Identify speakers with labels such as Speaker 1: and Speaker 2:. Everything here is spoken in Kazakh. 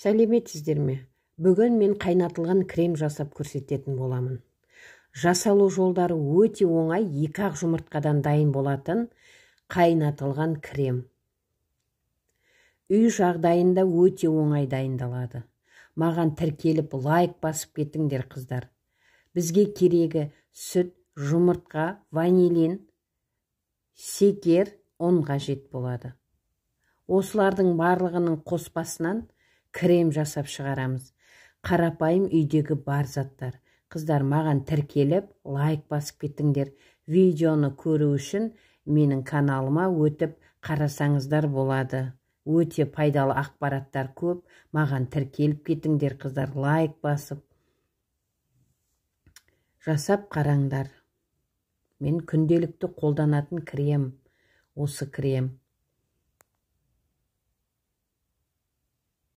Speaker 1: Сәлеметсіздер ме? Бүгін мен қайнатылған крем жасап көрсететін боламын. Жасалу жолдары өте оңай, 2-ақ жұмыртқадан дайын болатын қайнатылған крем. Үй жағдайында өте оңай дайындалады. Маған тіркеліп лайк басып кетіңдер қыздар. Бізге керегі сүт, жұмыртқа, ванилин, шекер, ұн қажет болады. Осылардың барлығының қоспасынан крем жасап шығарамыз. Қарапайым үйдегі бар заттар. Қыздар, маған тіркеліп лайк басып кетіңдер. Видеоны көру үшін менің каналыма өтіп қарасаңыздар болады. Өте пайдалы ақпараттар көп. Маған тіркеліп кетіңдер қыздар, лайк басып. Жасап қараңдар. Мен күнделікті қолданатын крем. Осы крем.